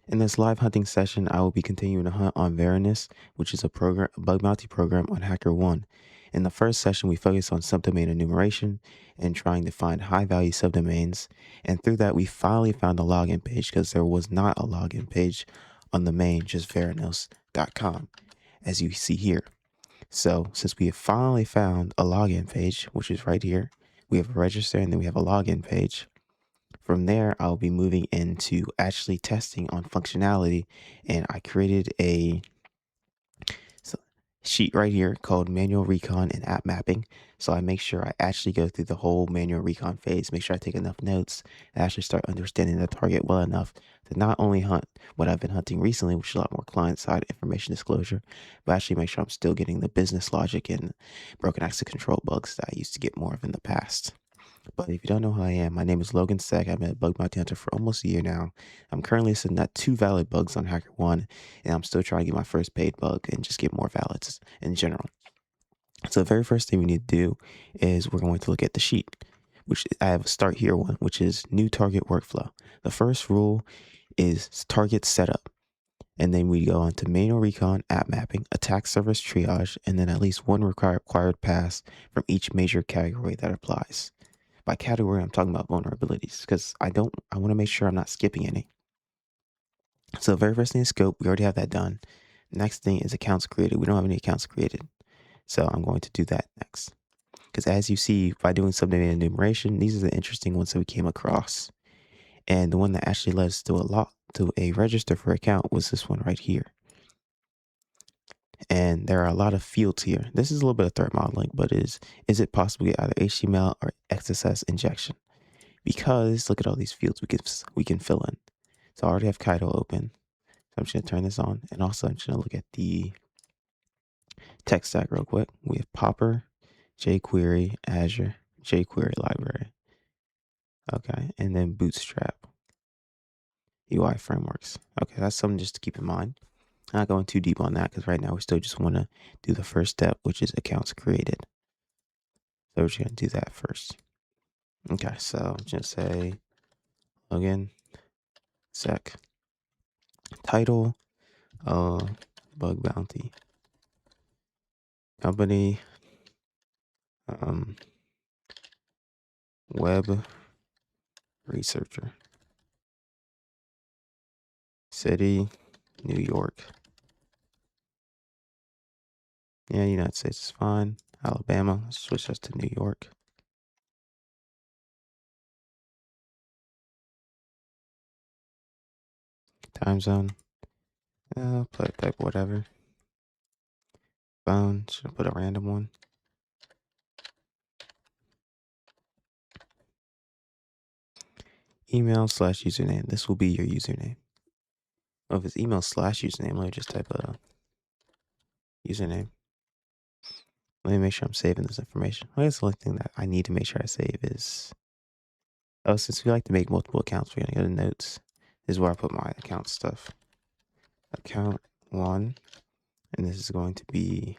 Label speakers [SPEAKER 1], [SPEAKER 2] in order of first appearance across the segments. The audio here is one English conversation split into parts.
[SPEAKER 1] In this live hunting session, I will be continuing to hunt on Varanus, which is a bug bounty program on HackerOne. In the first session, we focused on subdomain enumeration and trying to find high-value subdomains. And through that, we finally found a login page because there was not a login page on the main, just Varanus.com, as you see here. So since we have finally found a login page, which is right here, we have a register and then we have a login page. From there, I'll be moving into actually testing on functionality, and I created a sheet right here called manual recon and app mapping. So I make sure I actually go through the whole manual recon phase, make sure I take enough notes, and actually start understanding the target well enough to not only hunt what I've been hunting recently, which is a lot more client-side information disclosure, but actually make sure I'm still getting the business logic and broken access control bugs that I used to get more of in the past. But if you don't know who I am, my name is Logan Sack. I've been a bug bounty hunter for almost a year now. I'm currently sitting at 2 valid bugs on HackerOne, and I'm still trying to get my first paid bug and just get more valids in general. So the very first thing we need to do is we're going to look at the sheet, which I have a start here one, which is new target workflow. The first rule is target setup. And then we go on to manual recon, app mapping, attack surface triage, and then at least one required pass from each major category that applies. By category, I'm talking about vulnerabilities because I want to make sure I'm not skipping any. So very first thing is scope. We already have that done. Next thing is accounts created. We don't have any accounts created. So I'm going to do that next. Because as you see, by doing subdomain enumeration, these are the interesting ones that we came across. And the one that actually led us to a register for account was this one right here. And there are a lot of fields here. This is a little bit of threat modeling, but is it possible to get either HTML or XSS injection? Because look at all these fields we can fill in. So I already have Kaido open. So I'm just gonna turn this on, and also I'm just gonna look at the tech stack real quick. We have Popper, jQuery, Azure, jQuery library. Okay, and then Bootstrap, UI frameworks. Okay, that's something just to keep in mind. I'm not going too deep on that because right now we still just want to do the first step, which is accounts created. So we're just gonna do that first. Okay, so I'm just gonna say login sec title bug bounty company web researcher, city New York, yeah, United States is fine, Alabama, let's switch us to New York, time zone, type whatever, phone, should I put a random one, email / username, this will be your username. Oh, if it's email / username, let me just type a username. Let me make sure I'm saving this information. I guess the only thing that I need to make sure I save is, oh, since we like to make multiple accounts, we're gonna go to notes. This is where I put my account stuff. Account 1, and this is going to be,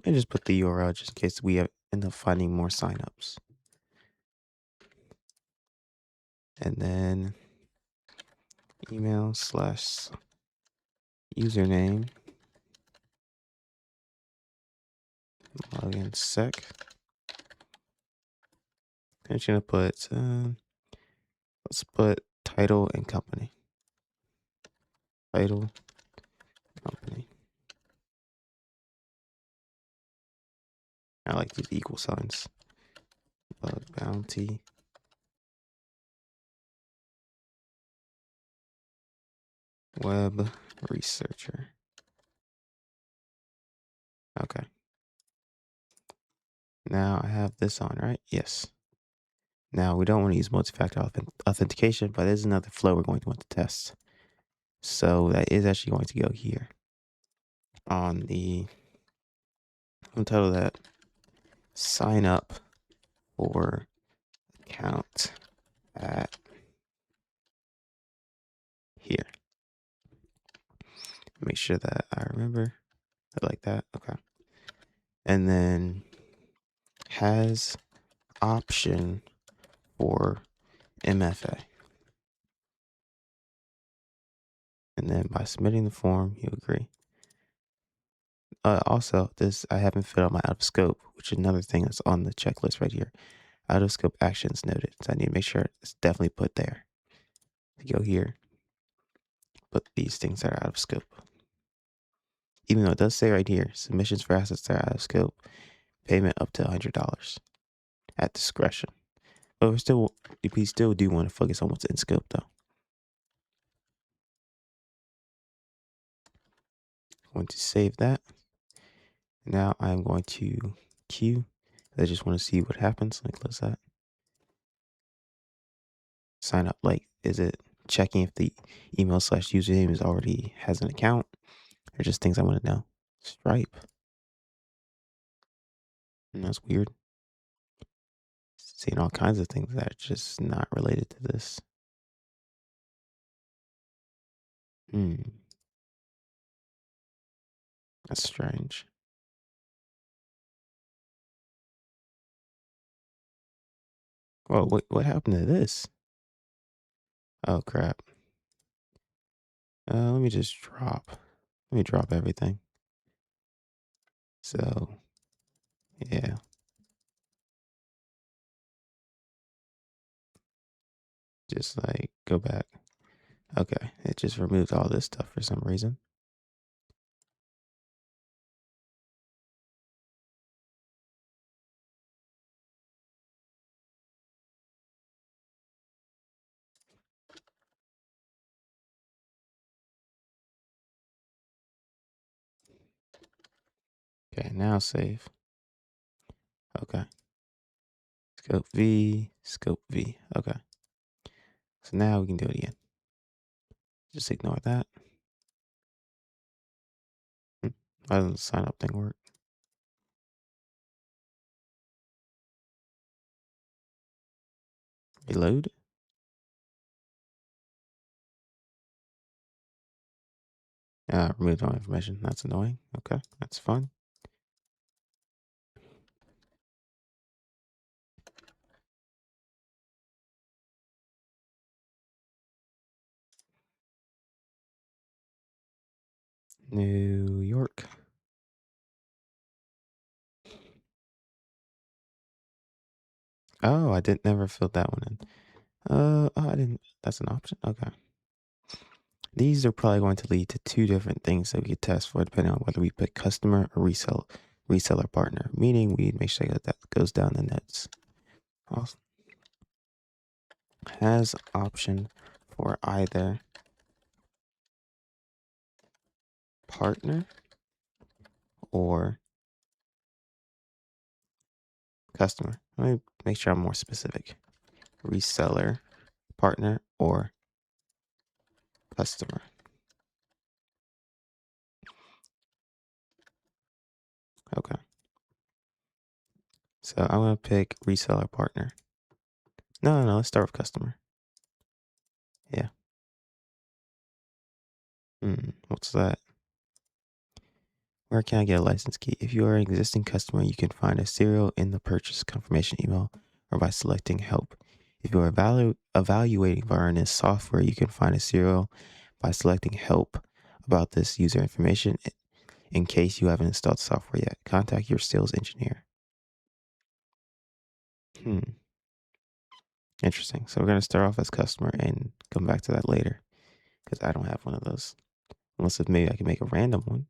[SPEAKER 1] I just put the URL just in case we end up finding more signups. And then email / username login sec. I'm just gonna put let's put title and company. Title, company. I like these equal signs. Bug bounty. Web researcher. Okay. Now I have this on, right? Yes. Now we don't want to use multi-factor authentication, but there's another flow we're going to want to test. So that is actually going to go here on the, I'm title that sign up for account at here. Make sure that I remember it like that. Okay. And then has option for MFA. And then by submitting the form, you agree. Also, this I haven't filled out my out of scope, which is another thing that's on the checklist right here. Out of scope actions noted. So I need to make sure it's definitely put there. You go here, put these things that are out of scope. Even though it does say right here, submissions for assets that are out of scope, payment up to $100 at discretion. But we still do want to focus on what's in scope though. I'm going to save that. Now I'm going to queue. I just want to see what happens. Let me close that. Sign up. Like, is it checking if the email/username is already has an account, or just things I want to know? Stripe. And that's weird. Seeing all kinds of things that are just not related to this. That's strange. Well, what happened to this? Oh crap. Let me just drop. Let me drop everything. So yeah, just like go back. Okay, it just removed all this stuff for some reason. Okay, now save. Okay. Scope V. Okay. So now we can do it again. Just ignore that. Why doesn't the sign up thing work? Reload. Removed all information. That's annoying. Okay, that's fun. New York. Oh, I didn't never filled that one in. I didn't. That's an option. Okay. These are probably going to lead to two different things that we could test for, depending on whether we put customer or reseller partner. Meaning we make sure that goes down the notes. Also, has option for either partner or customer. Let me make sure I'm more specific. Reseller, partner, or customer. Okay. So I'm going to pick reseller partner. No, let's start with customer. Yeah. What's that? Where can I get a license key? If you are an existing customer, you can find a serial in the purchase confirmation email or by selecting help. If you are evaluating Varonis software, you can find a serial by selecting help about this user information in case you haven't installed software yet. Contact your sales engineer. Interesting. So we're going to start off as customer and come back to that later because I don't have one of those. Unless maybe I can make a random one.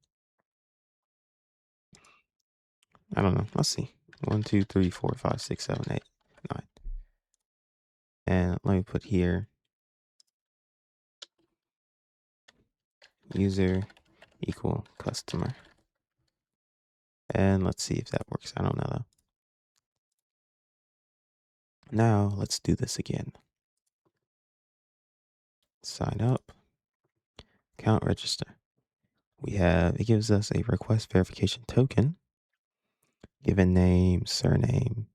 [SPEAKER 1] I don't know. Let's see. 1, 2, 3, 4, 5, 6, 7, 8, 9. And let me put here user equal customer. And let's see if that works. I don't know though. Now let's do this again. Sign up, account register. It gives us a request verification token, given name, surname.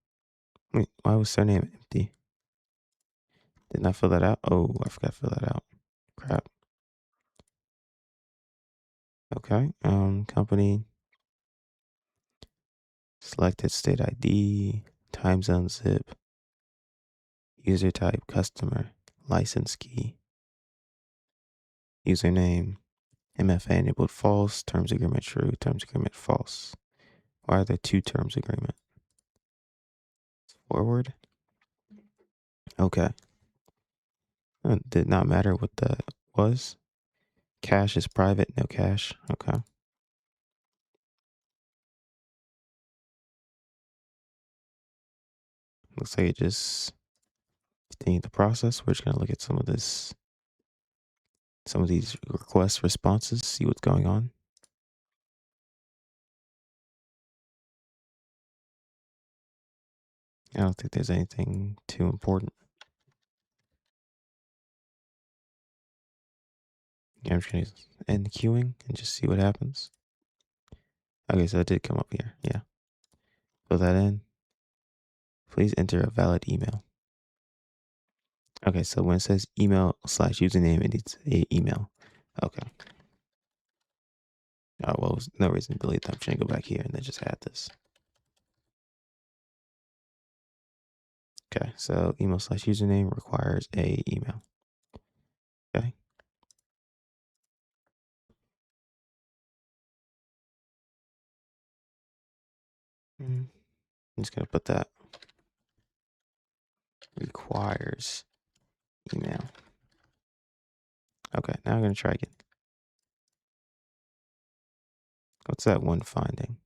[SPEAKER 1] Wait, why was surname empty? Didn't I fill that out? Oh, I forgot to fill that out. Crap. Okay. Company, selected state ID, time zone zip, user type, customer, license key. Username, MFA enabled false, terms agreement true, terms agreement false. Why are there two terms agreement? Forward. Okay. Did not matter what that was. Cache is private, no cache. Okay. Looks like it just continued the process. We're just gonna look at some of these request responses, see what's going on. I don't think there's anything too important. Yeah, I'm just gonna end queuing and just see what happens. Okay, so it did come up here. Yeah. Fill that in. Please enter a valid email. Okay, so when it says email/username, it needs a email. Okay. Oh, well, there's no reason to delete that. I'm trying to go back here and then just add this. Okay, so email/username requires a email. Okay. I'm just gonna put that requires email. Okay, now I'm gonna try again. What's that one finding?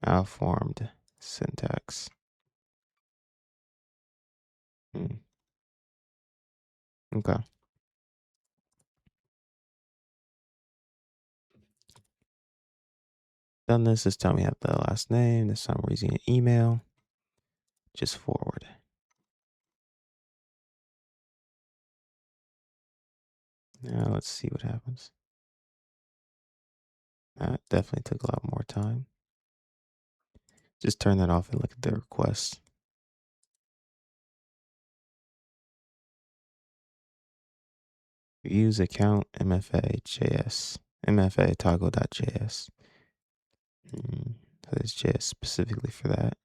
[SPEAKER 1] Malformed syntax. Okay. Done this. Just tell me have the last name. This time we're using an email. Just forward. Now let's see what happens. That definitely took a lot more time. Just turn that off and look at the request. Use account MFA.js. MFA toggle.js. So there's JS specifically for that.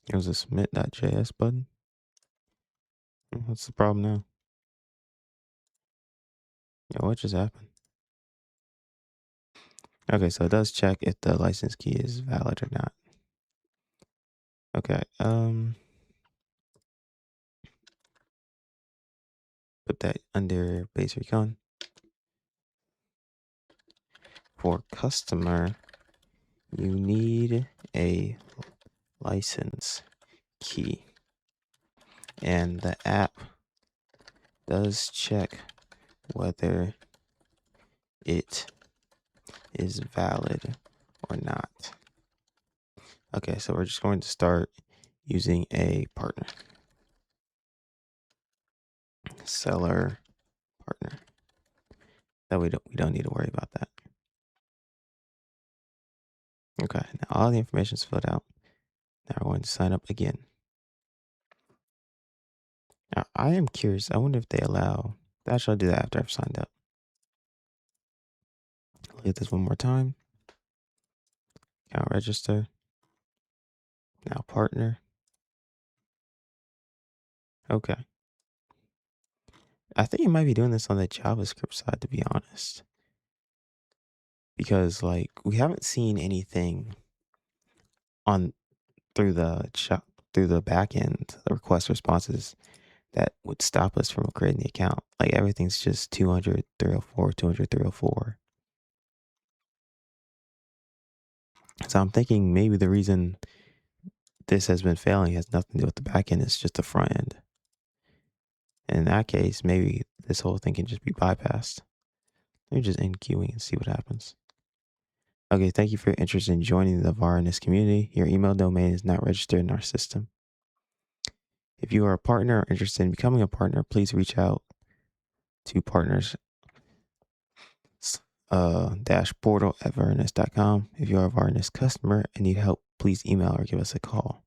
[SPEAKER 1] There's a submit.js button. What's the problem now? Yeah, what just happened? Okay, so it does check if the license key is valid or not. Okay, put that under base recon. For customer, you need a license key. And the app does check whether it is valid or not. Okay, so we're just going to start using a partner. Seller partner. That we don't need to worry about that. Okay, now all the information is filled out. Now we're going to sign up again. Now I am curious. I wonder if they allow. Actually, I'll do that after I've signed up. Look at this one more time. Account register. Now partner. Okay. I think you might be doing this on the JavaScript side, to be honest. Because like we haven't seen anything on through the back end, the request responses that would stop us from creating the account. Like everything's just 200, 304, 200, 304. So I'm thinking maybe the reason this has been failing has nothing to do with the back end, it's just the front end. And in that case, maybe this whole thing can just be bypassed. Let me just end queuing and see what happens. Okay, thank you for your interest in joining the Varanus community. Your email domain is not registered in our system. If you are a partner or interested in becoming a partner, please reach out to partners dash portal at varanus.com. If you are a Varanus customer and need help, please email or give us a call.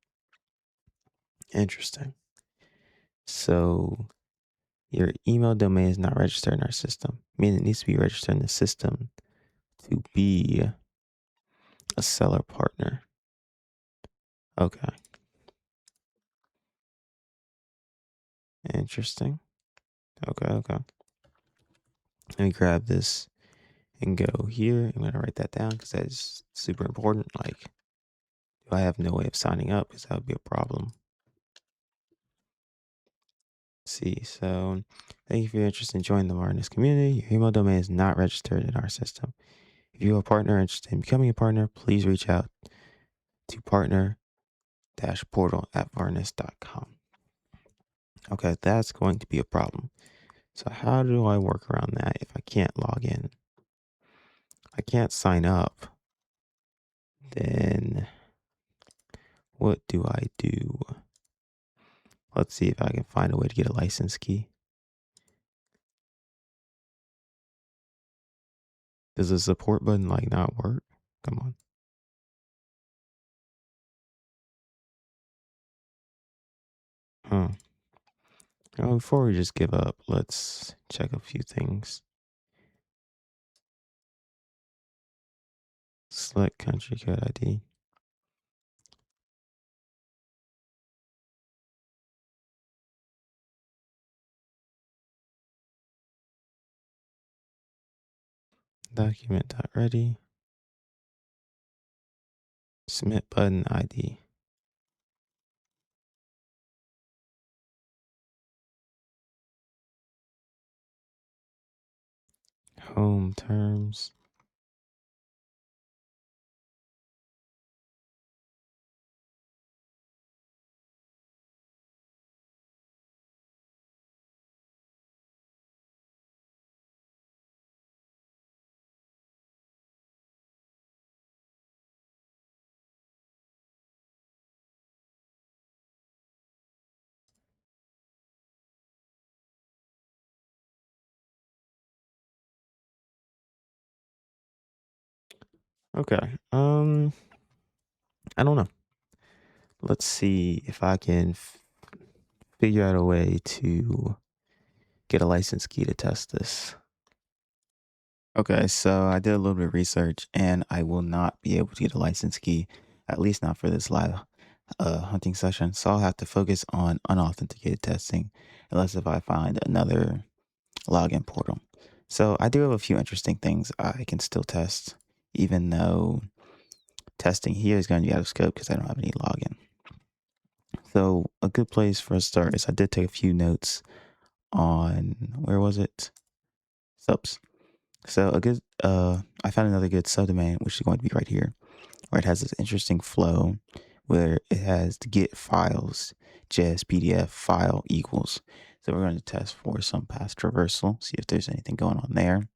[SPEAKER 1] Interesting. So your email domain is not registered in our system, meaning it needs to be registered in the system to be a seller partner. Okay. Interesting. Okay. Let me grab this and go here. I'm gonna write that down because that is super important. Like, do I have no way of signing up? Because that would be a problem. Let's see, so thank you for your interest in joining the Martinez community. Your email domain is not registered in our system. If you're a partner interested in becoming a partner, please reach out to partner-portal@varnis.com. Okay, that's going to be a problem. So how do I work around that if I can't log in? I can't sign up. Then what do I do? Let's see if I can find a way to get a license key. Does the support button like not work? Come on. Huh. Before we just give up, let's check a few things. Select country code ID. Document.ready. Submit button ID. Home terms. Okay. I don't know. Let's see if I can figure out a way to get a license key to test this. Okay, so I did a little bit of research and I will not be able to get a license key, at least not for this live hunting session. So I'll have to focus on unauthenticated testing, unless if I find another login portal. So I do have a few interesting things I can still test, even though testing here is going to be out of scope because I don't have any login. So a good place for a start is I did take a few notes on, where was it? Subs. So I found another good subdomain, which is going to be right here, where it has this interesting flow where it has the get files, JS PDF file equals. So we're going to test for some path traversal, see if there's anything going on there.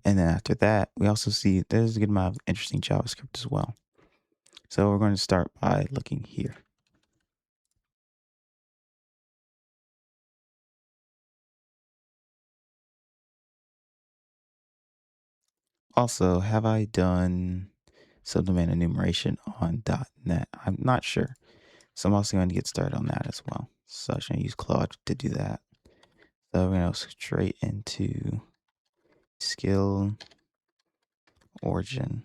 [SPEAKER 1] And then after that, we also see there's a good amount of interesting JavaScript as well. So we're going to start by looking here. Also, have I done subdomain enumeration on .NET? I'm not sure. So I'm also going to get started on that as well. So I'm going to use Claude to do that. So we're going to go straight into skill origin.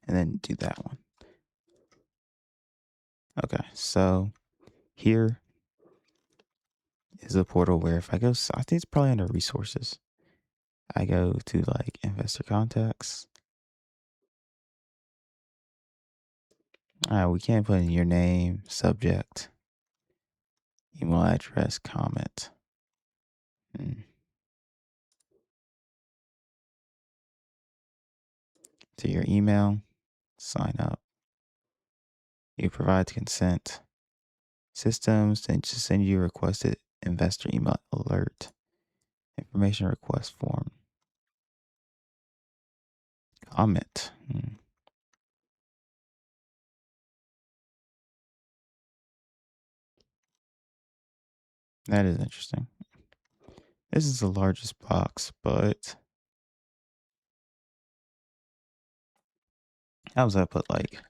[SPEAKER 1] And then do that one. Okay, so here is a portal where if I go, I think it's probably under resources. I go to like investor contacts. All right, we can't put in your name, subject, email address, comment. To your email, sign up. You provide consent. Systems, then just send you a requested investor email alert. Information request form. Comment. That is interesting. This is the largest box, but how does that put like,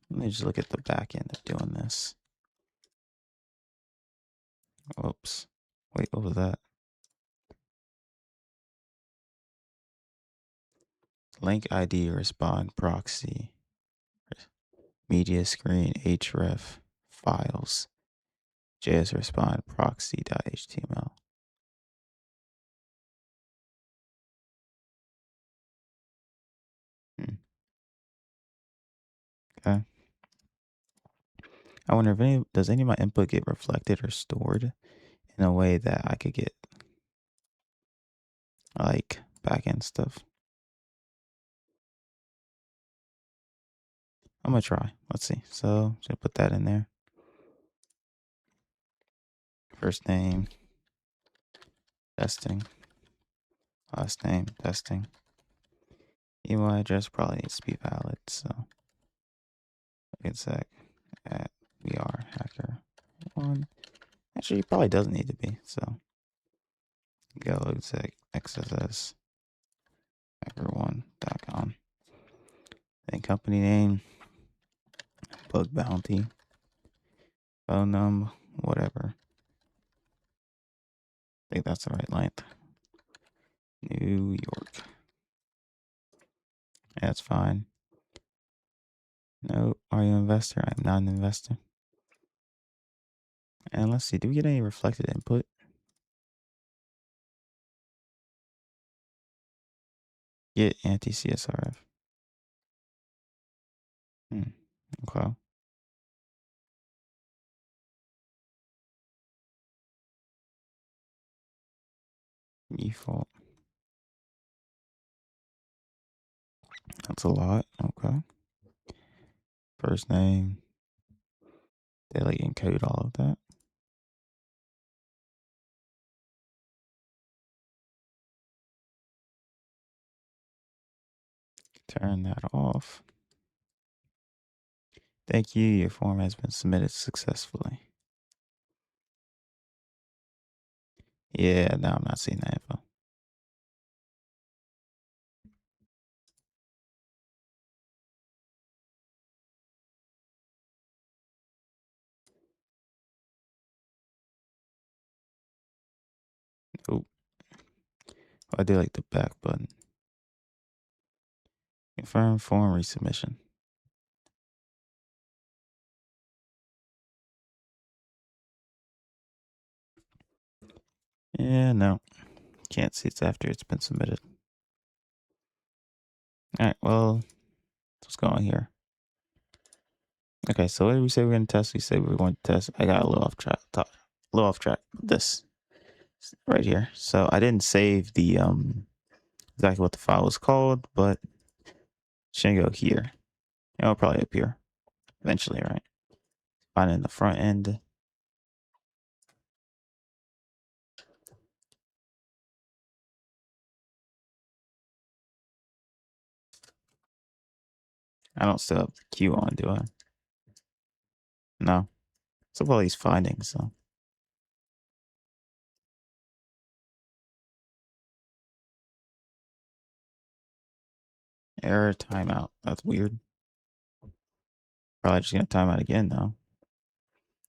[SPEAKER 1] let me just look at the back end of doing this. Oops. Wait, what was that? Link ID respond proxy. Media screen href files. JS respond proxy.html. Okay. I wonder if does any of my input get reflected or stored in a way that I could get like backend stuff. I'm gonna try. Let's see. So just put that in there. First name, testing. Last name, testing. Email address probably needs to be valid. So exec at hacker1. Actually, it probably doesn't need to be. So go exec xss hacker1.com. Then company name, bug bounty, phone number, whatever. I think that's the right length. New York. That's fine. No, are you an investor? I'm not an investor. And let's see, do we get any reflected input? Get anti-CSRF. Okay. Default. That's a lot. Okay. First name. They like encode all of that. Turn that off. Thank you. Your form has been submitted successfully. Yeah, no, I'm not seeing that info. Nope. I did like the back button. Confirm form resubmission. Yeah, no. Can't see it's after it's been submitted. All right, well, what's going on here? Okay, so what did we say we're going to test? We said we were going to test. I got a little off track. A little off track. This right here. So I didn't save the exactly what the file was called, but it's gonna go here. It'll probably appear eventually, right? Find it in the front end. I don't still have the queue on, do I? No. So all these findings, so. Error timeout. That's weird. Probably just gonna time out again though.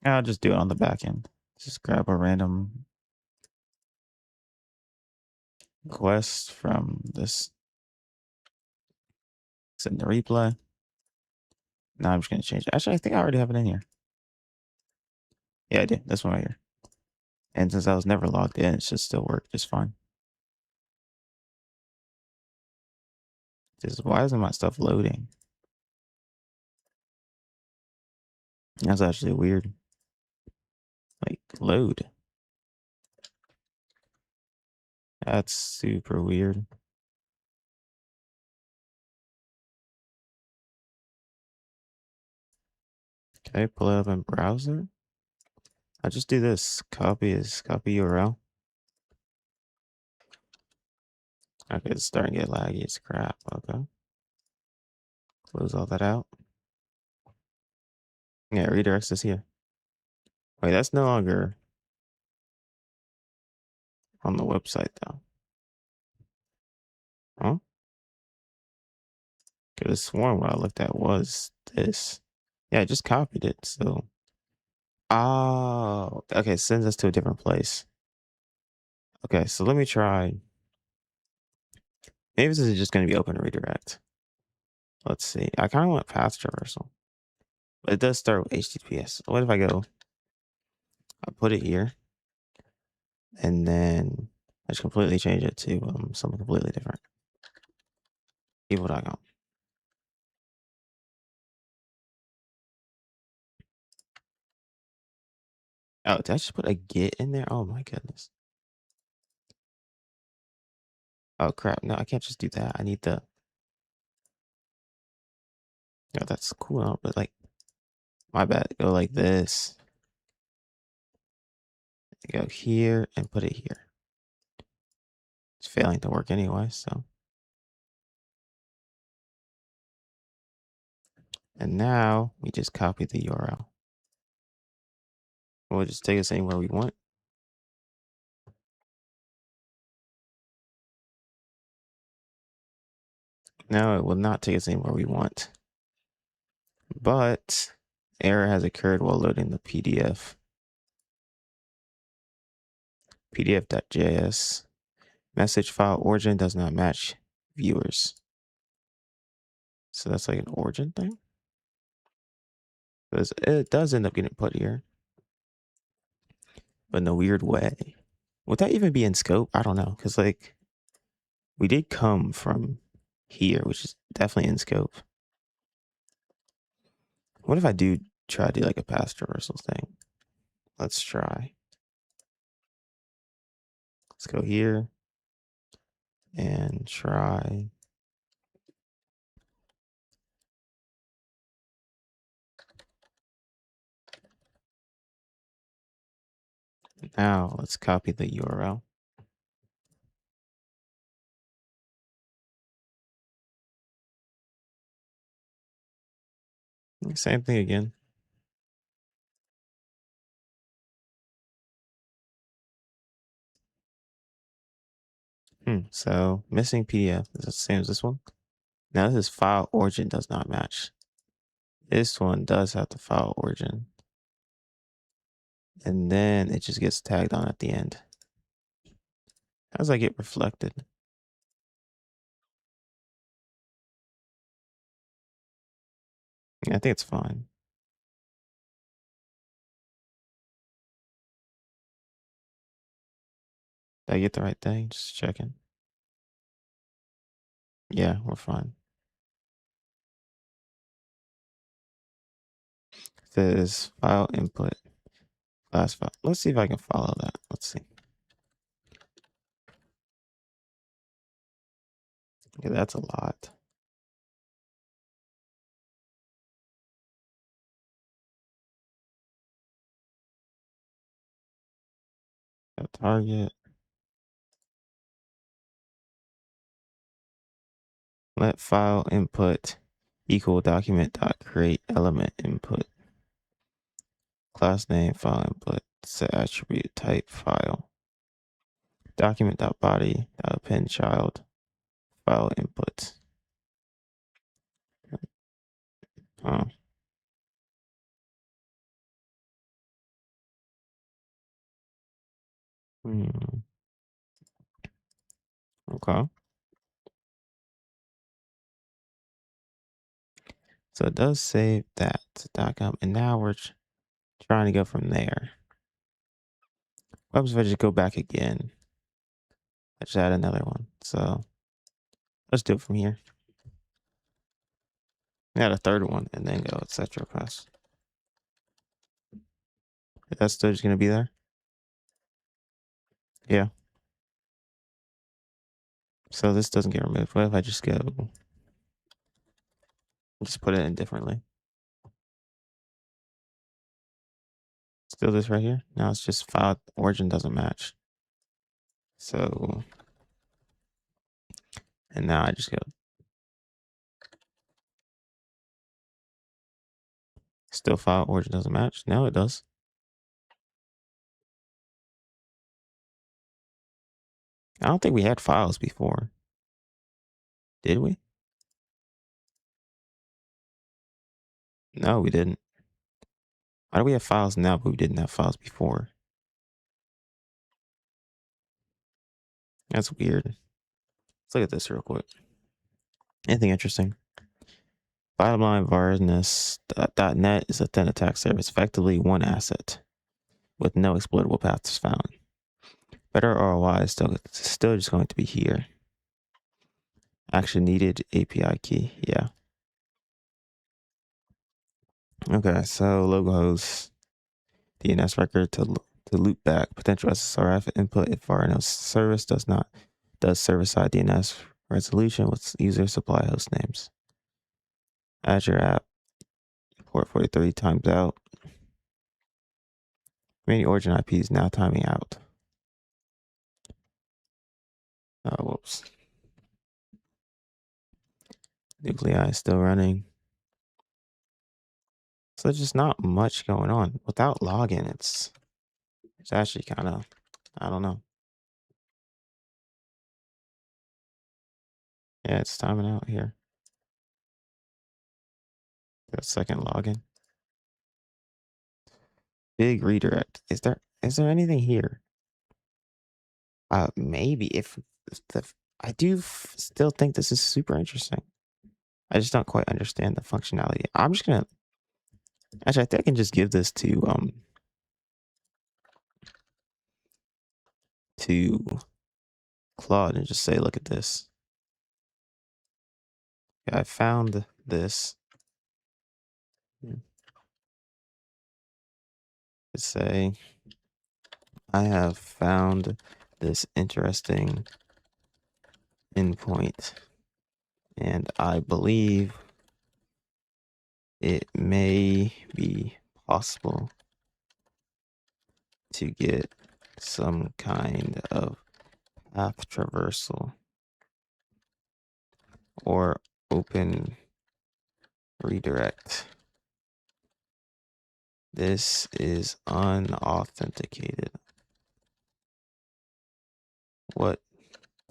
[SPEAKER 1] Yeah, I'll just do it on the back end. Just grab a random request from this. Send the replay. Now I'm just gonna change it. Actually, I think I already have it in here. Yeah, I did. This one right here. And since I was never logged in, it should still work just fine. Just why isn't my stuff loading? That's actually weird. Like load. That's super weird. Okay, pull it up in browser. I'll just do this. Copy URL. Okay, it's starting to get laggy. It's crap. Okay. Close all that out. Yeah, redirects us here. Wait, that's no longer on the website though. Huh? Could have sworn what I looked at was this. Yeah, I just copied it. So, oh, okay, sends us to a different place. Okay, so let me try. Maybe this is just going to be open redirect. Let's see. I kind of want path traversal, but it does start with HTTPS. What if I go, I put it here, and then I just completely change it to something completely different. Evil.com. Oh, did I just put a get in there? Oh my goodness. Oh crap. No, I can't just do that. I need the, no, that's cool, but like, my bad. Go like this. Go here and put it here. It's failing to work anyway, so. And now we just copy the URL. We'll just take us anywhere we want. Now it will not take us anywhere we want. But error has occurred while loading the PDF. PDF.js. Message file origin does not match viewers. So that's like an origin thing. Because it does end up getting put here, but in a weird way. Would that even be in scope? I don't know. Because like we did come from here, which is definitely in scope. What if I do try to do like a path traversal thing? Let's try. Let's go here and try. Now let's copy the URL. Same thing again. So missing PDF is the same as this one. Now this is file origin does not match. This one does have the file origin. And then it just gets tagged on at the end. How does that get reflected? Yeah, I think it's fine. Did I get the right thing? Just checking. Yeah, we're fine. It says file input class file. Let's see if I can follow that. Let's see. Okay, that's a lot. Got target. Let file input equal document dot create element input. Class name file input. Set attribute type file. Document dot body dot append child file input. Oh. Okay. So it does save that to .com, and now we're trying to go from there. What happens if I just go back again? I just add another one. So let's do it from here. Add a third one and then go etc. class. That's still just gonna be there? Yeah. So this doesn't get removed. What if I just go, just put it in differently? Still this right here. Now it's just file origin doesn't match. So, and now I just go, still file origin doesn't match. Now it does. I don't think we had files before. Did we? No, we didn't. Why do we have files now, but we didn't have files before? That's weird. Let's look at this real quick. Anything interesting? Bottom line, varness.net is a thin attack service, effectively one asset with no exploitable paths found. Better ROI is still just going to be here. Action needed API key. Yeah. Okay, so logos, DNS record to loop back potential SSRF input if RNO service does server-side DNS resolution with user supply host names. Azure app port 43 times out. Remaining origin IP is now timing out. Oh, whoops. Nuclei is still running. So there's just not much going on. Without login, it's actually kind of, I don't know. Yeah, it's timing out here. Got second login. Big redirect. Is there anything here? Maybe if the I do still think this is super interesting. I just don't quite understand the functionality. I'm just gonna actually I think I can just give this to Claude and just say, look at this. Yeah, I found this. Let's say I have found this interesting endpoint, and I believe it may be possible to get some kind of path traversal or open redirect. This is unauthenticated.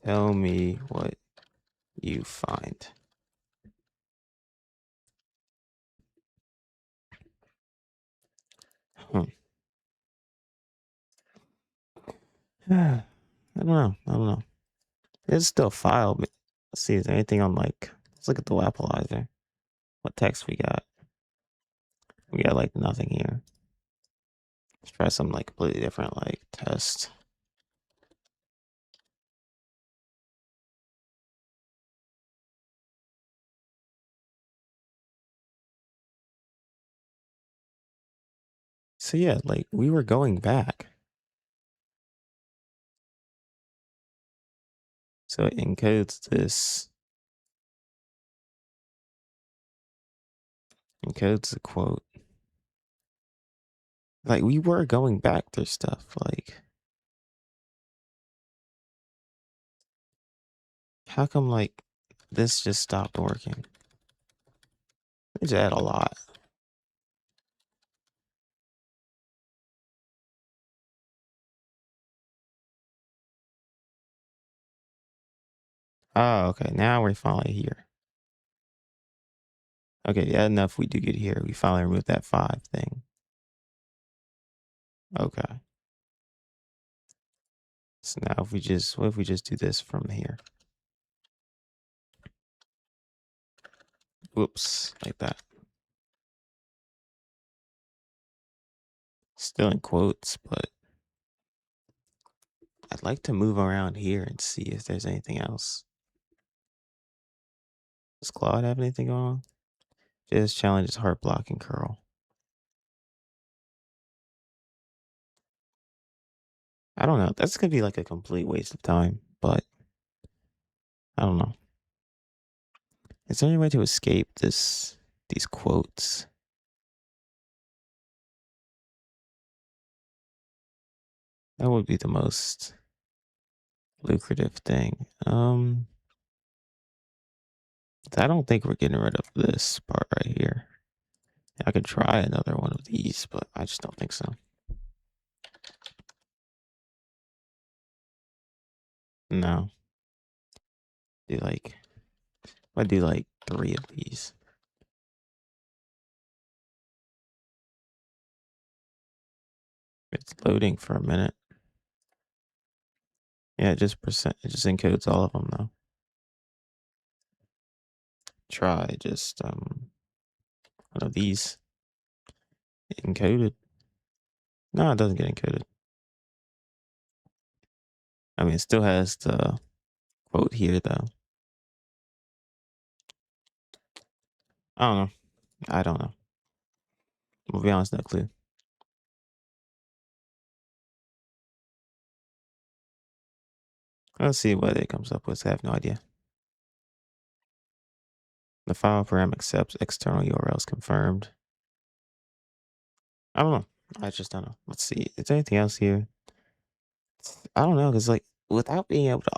[SPEAKER 1] Tell me what you find. I don't know. It's still a file, but let's see, is there anything on let's look at the Wapalizer. What text we got? We got nothing here. Let's try something completely different, test. So yeah, we were going back. So it encodes the quote. We were going back through stuff. How come this just stopped working? They just add a lot. Oh, okay. Now we're finally here. Okay, yeah, enough we do get here. We finally removed that 5 thing. Okay. So now what if we just do this from here? Whoops, like that. Still in quotes, but I'd like to move around here and see if there's anything else. Does Claude have anything going on? Just challenges heart blocking curl. I don't know. That's gonna be a complete waste of time, but I don't know. Is there any way to escape these quotes? That would be the most lucrative thing. I don't think we're getting rid of this part right here. I could try another one of these, but I just don't think so. No. I do 3 of these. It's loading for a minute. Yeah, it just encodes all of them though. Try just one of these encoded. No, it doesn't get encoded. I mean, it still has the quote here though. I don't know. I don't know. We'll be honest, no clue. Let's see what it comes up with. I have no idea. The file param accepts external URLs confirmed. I don't know. I just don't know. Let's see. Is there anything else here? I don't know, because like without being able to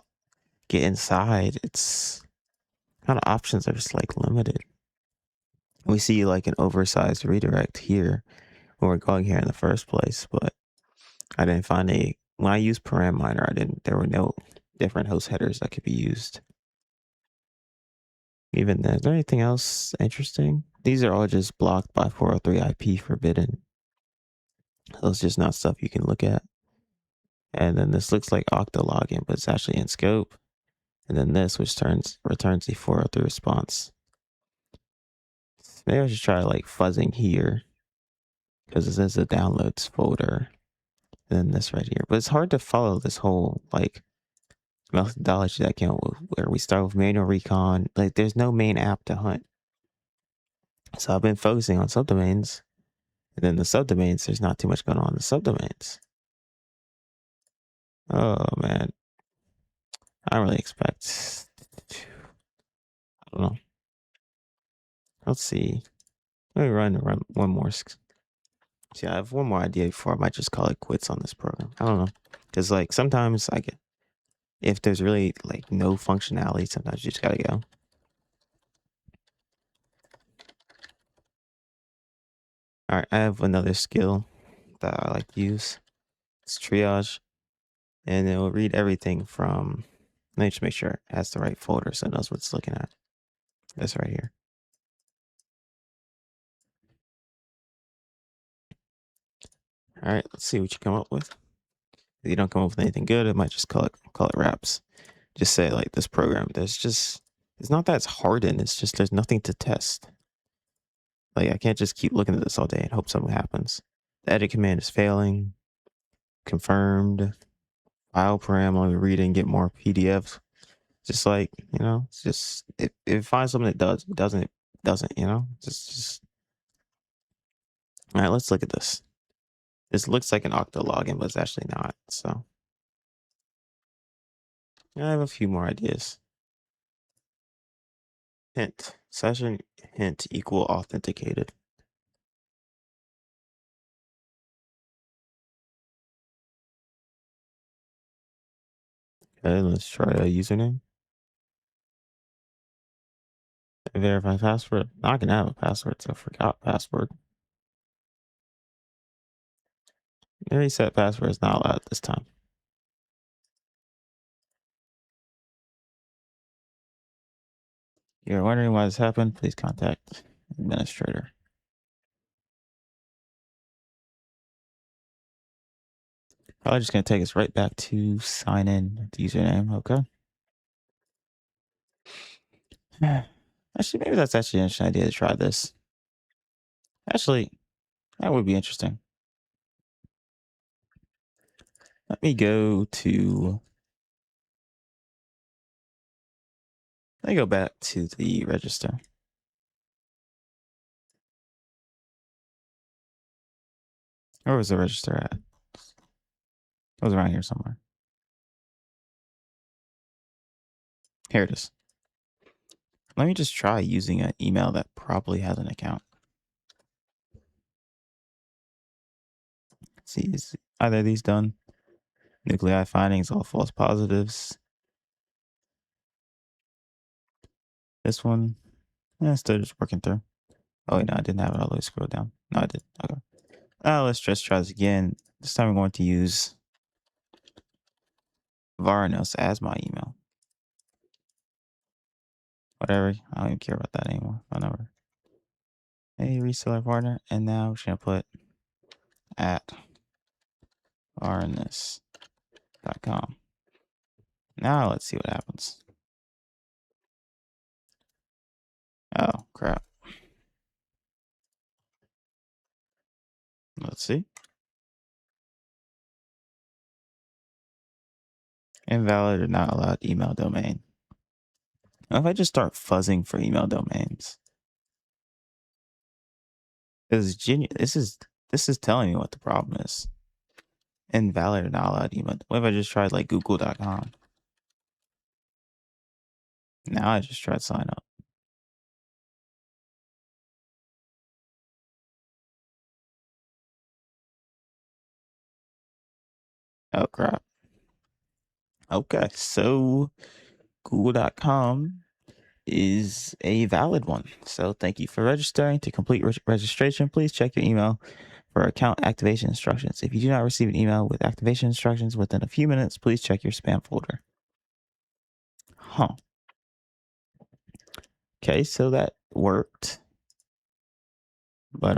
[SPEAKER 1] get inside, it's kind of options are just like limited. We see like an oversized redirect here when we're going here in the first place, but I didn't find when I used param miner, there were no different host headers that could be used. Even then, is there anything else interesting? These are all just blocked by 403 IP forbidden. So it's just not stuff you can look at. And then this looks like Okta login, but it's actually in scope. And then this, which returns the 403 response. Maybe I should try like fuzzing here because it says the downloads folder. And then this right here. But it's hard to follow this whole like methodology that came with where we start with manual recon. Like there's no main app to hunt. So I've been focusing on subdomains. And then the subdomains, there's not too much going on in the subdomains. Oh man. I don't really expect. I don't know. Let's see. Let me run one more. See, I have one more idea before I might just call it quits on this program. I don't know. Because like sometimes I get, if there's really like no functionality, sometimes you just gotta go. All right, I have another skill that I like to use. It's triage, and it will read everything from. Let me just make sure it has the right folder so it knows what it's looking at. This right here. All right, let's see what you come up with. If you don't come up with anything good, it might just call it wraps. Just say like this program. It's not that it's hardened. It's just there's nothing to test. Like I can't just keep looking at this all day and hope something happens. The edit command is failing. Confirmed. File param. Let me read it and get more PDFs. Just like it's just if it finds something that does, it doesn't, it doesn't. Just. All right, let's look at this. This looks like an Okta login, but it's actually not. So I have a few more ideas. Hint session hint equal authenticated. Okay, let's try a username. Verify password. Not gonna have a password, so I forgot password. Reset password is not allowed this time. You're wondering why this happened? Please contact administrator. Probably just gonna take us right back to sign in the username. Okay. Actually, maybe that's actually an interesting idea to try this. Actually, that would be interesting. Let me go to. Let me go back to the register. Where was the register at? It was around here somewhere. Here it is. Let me just try using an email that probably has an account. Let's see, is either of these done? Nuclei findings, all false positives. This one, still just working through. Oh, wait, no, I didn't have it all the way scrolled down. No, I did. Okay. Let's just try this again. This time I'm going to use Varnos as my email. Whatever. I don't even care about that anymore. Whatever. Hey, reseller partner. And now we're going to put at varnos.com. Now let's see what happens. Oh, crap. Let's see. Invalid or not allowed email domain. Now if I just start fuzzing for email domains, this is telling me what the problem is. Invalid or not allowed email. What if I just tried like google.com? Now I just tried sign up. Oh crap. Okay, so google.com is a valid one. So thank you for registering. To complete registration, please check your email for account activation instructions. If you do not receive an email with activation instructions within a few minutes, please check your spam folder. Huh. Okay, so that worked. But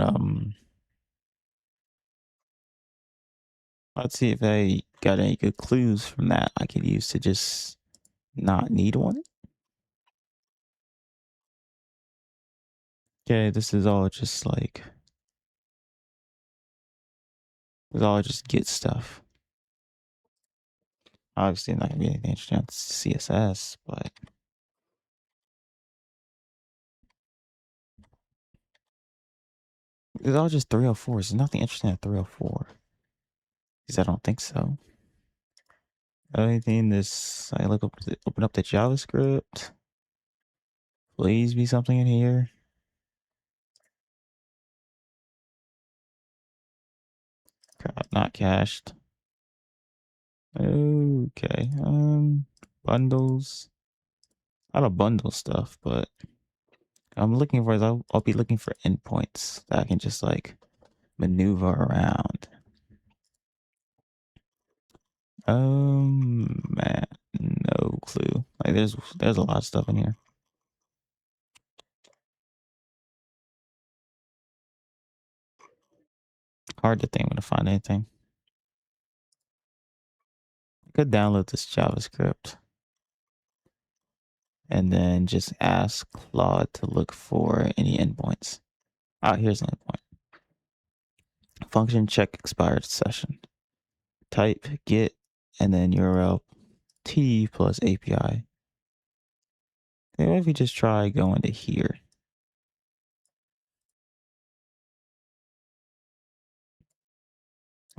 [SPEAKER 1] let's see if I got any good clues from that I could use to just not need one. Okay, this is all just like this is all just Git stuff. Obviously not gonna be anything interesting on CSS, but it's all just 304s. There's nothing interesting at 304. Because I don't think so. Anything this I open up the JavaScript. Please be something in here. Not cached. Okay. Bundles. A lot of bundle stuff, but I'm looking for I'll be looking for endpoints that I can just like maneuver around. Man, no clue. Like there's a lot of stuff in here. Hard to think I'm gonna find anything. I could download this JavaScript and then just ask Claude to look for any endpoints. Ah, here's an endpoint. Function check expired session. Type get and then URL t plus API. Then what if we just try going to here?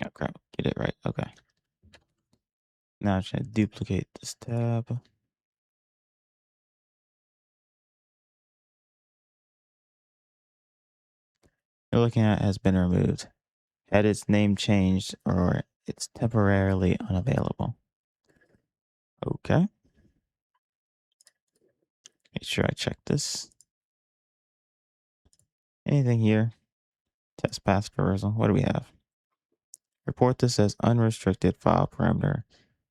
[SPEAKER 1] Oh crap, get it right. Okay. Now I'm trying to duplicate this tab. You're looking at has been removed. Had its name changed or it's temporarily unavailable. Okay. Make sure I check this. Anything here? Test path traversal. What do we have? Report this as unrestricted file parameter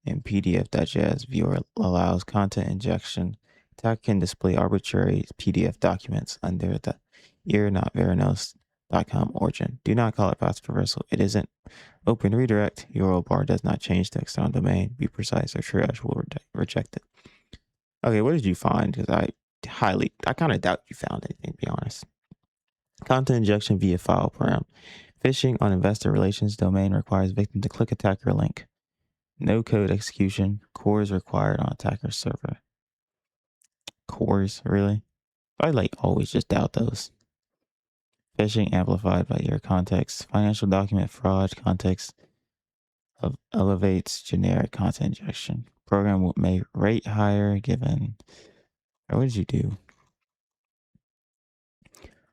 [SPEAKER 1] in PDF.js. Viewer allows content injection. Attacker can display arbitrary PDF documents under the ear.veranos.com origin. Do not call it path traversal. It isn't open redirect. URL bar does not change the external domain. Be precise or triage will reject it. Okay, what did you find? Because I kind of doubt you found anything, to be honest. Content injection via file param. Phishing on investor relations domain requires victim to click attacker link. No code execution. Cores required on attacker server. Cores, really? I like always just doubt those. Phishing amplified by your context. Financial document fraud context elevates generic content injection. Program may rate higher given. What did you do?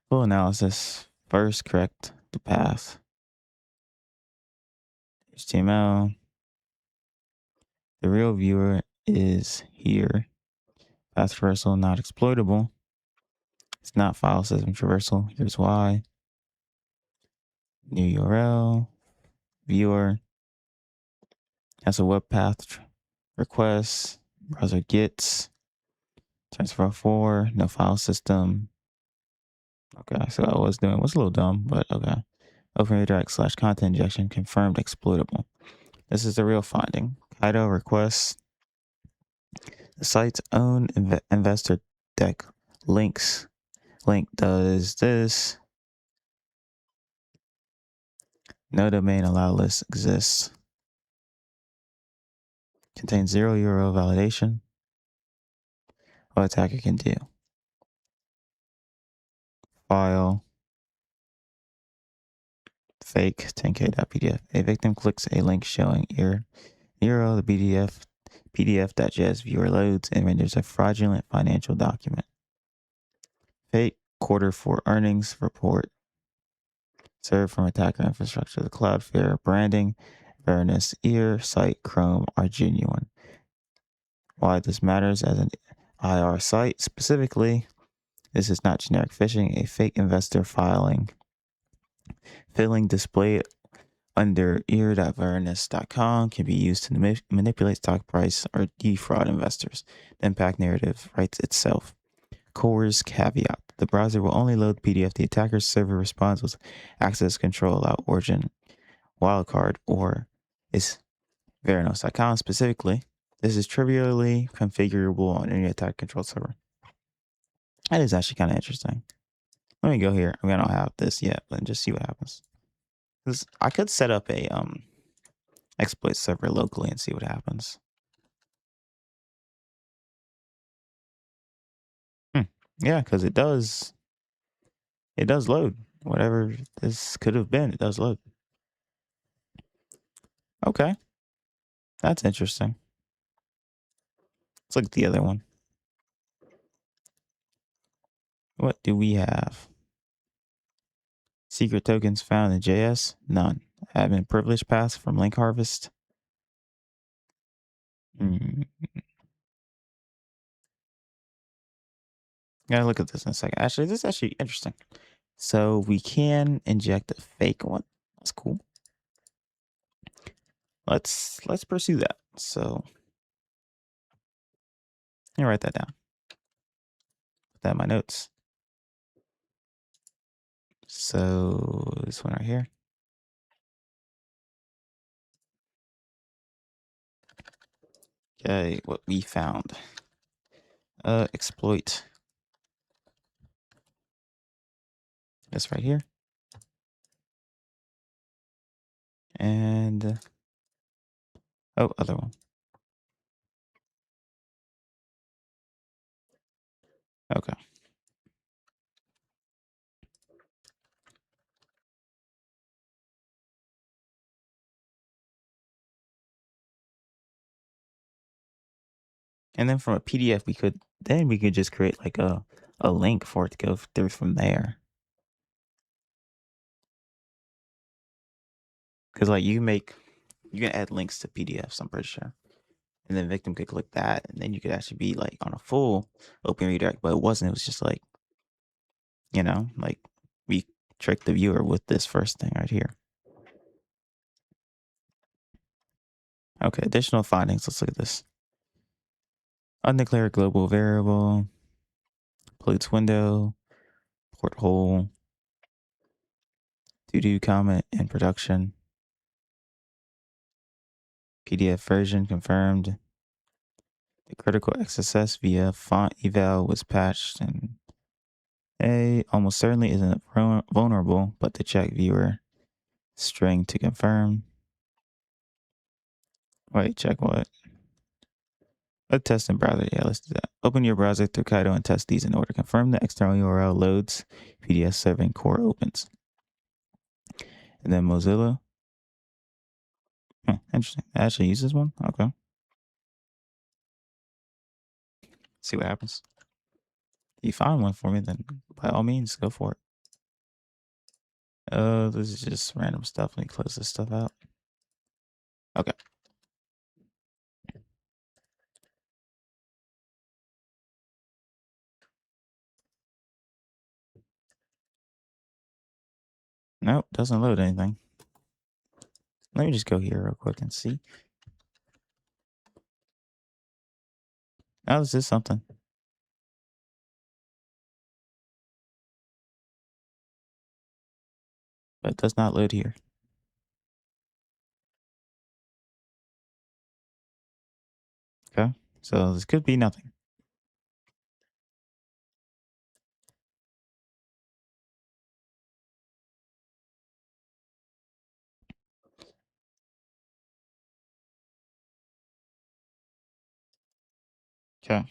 [SPEAKER 1] Full analysis. First, correct the path. HTML. The real viewer is here. Path traversal not exploitable. It's not file system traversal. Here's why. New URL. Viewer. Has a web path request. Browser gets. Transfer 4. No file system. Okay, so I was a little dumb, but okay. Open redirect / content injection confirmed exploitable. This is the real finding. Kaido requests The site's own investor deck link does this. No domain allow list exists. Contains 0 URL validation. What attacker can do. File. Fake 10k.pdf. A victim clicks a link showing URL, the PDF.js viewer loads and renders a fraudulent financial document. Fake Q4 earnings report. Served from attacker infrastructure. The Cloudflare branding, Varonis, site, Chrome are genuine. Why this matters as an IR site specifically, this is not generic phishing. A fake investor filling displayed under ear.varonis.com can be used to manipulate stock price or defraud investors. The impact narrative writes itself. CORS caveat. The browser will only load PDF. The attacker's server response with access control allow origin wildcard or is Varonis.com specifically. This is trivially configurable on any attack control server. That is actually kind of interesting. Let me go here. I mean, I don't have this yet, but just see what happens. Because I could set up a exploit server locally and see what happens. Yeah, because it does load. Whatever this could have been, it does load. Okay. That's interesting. Let's look at the other one. What do we have? Secret tokens found in JS? None. Admin privilege paths from link harvest? Gotta look at this in a second. Actually, this is actually interesting. So we can inject a fake one. That's cool. Let's pursue that. So let me write that down. Put that in my notes. So this one right here. Okay, what we found. Exploit. This right here. And other one. Okay. And then from a PDF, we could just create like a link for it to go through from there. Because like you can add links to PDFs, I'm pretty sure. And then victim could click that, and then you could actually be like on a full open redirect, but it wasn't. It was just like, like we tricked the viewer with this first thing right here. Okay, additional findings. Let's look at this. Undeclared global variable, pollutes window, porthole, to-do comment in production, PDF version confirmed. The critical XSS via font eval was patched and almost certainly isn't vulnerable, but to check viewer string to confirm. Wait, check what? A test in browser. Yeah, let's do that. Open your browser through Kaido and test these in order. Confirm the external URL loads. PDF serving core opens. And then Mozilla. Interesting. It actually uses one? Okay. See what happens. If you find one for me, then by all means, go for it. This is just random stuff. Let me close this stuff out. Okay. Nope, doesn't load anything. Let me just go here real quick and see. Oh, this is something. But it does not load here. Okay.
[SPEAKER 2] So this could be nothing. Okay.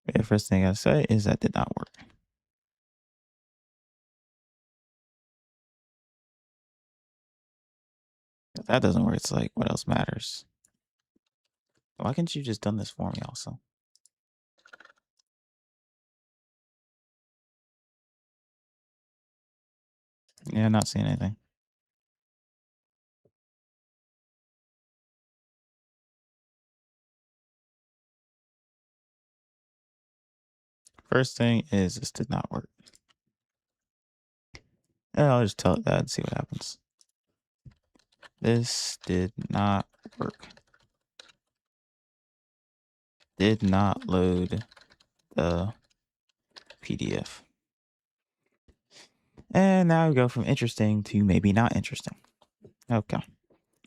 [SPEAKER 2] The first thing I say is that did not work. If that doesn't work, it's like, what else matters? Why can't you just done this for me also? Yeah, not seeing anything. First thing is this did not work. And I'll just tell it that and see what happens. This did not work. Did not load the PDF. And now we go from interesting to maybe not interesting. Okay.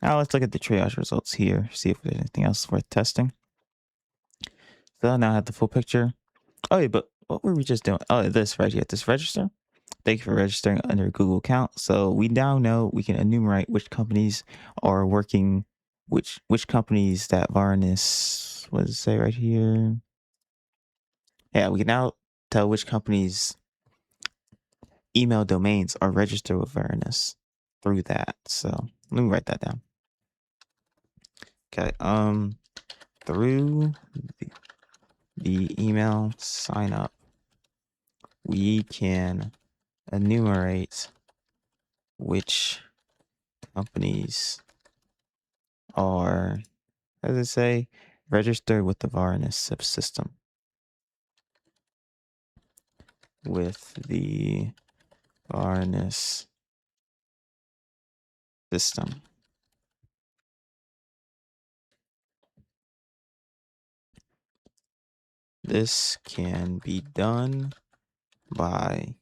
[SPEAKER 2] Now let's look at the triage results here, see if there's anything else worth testing. So now I have the full picture. Oh, yeah, but what were we just doing? Oh, this right here, this register. Thank you for registering under a Google account. So we now know we can enumerate which companies are working, which companies that Varnis, what does it say right here? Yeah, we can now tell which companies' email domains are registered with Varnis through that. So let me write that down. Okay. Through the email sign up, we can enumerate which companies are, as I say, registered with the Varnis system. With the Varnis system. This can be done by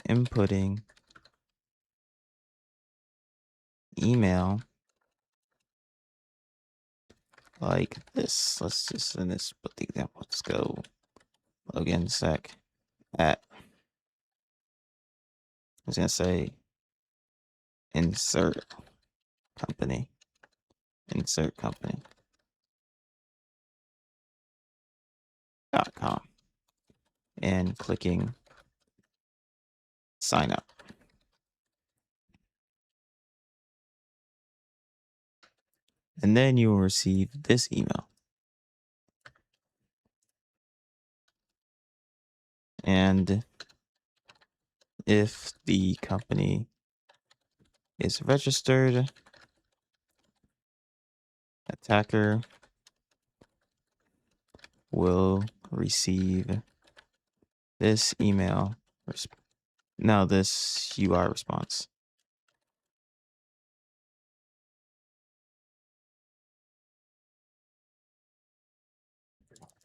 [SPEAKER 2] inputting email like this. Let's just in this put the example. Let's go login sec at, I was gonna say insert company .com and clicking sign up. And then you will receive this email. And if the company is registered, attacker will receive this email, this UI response.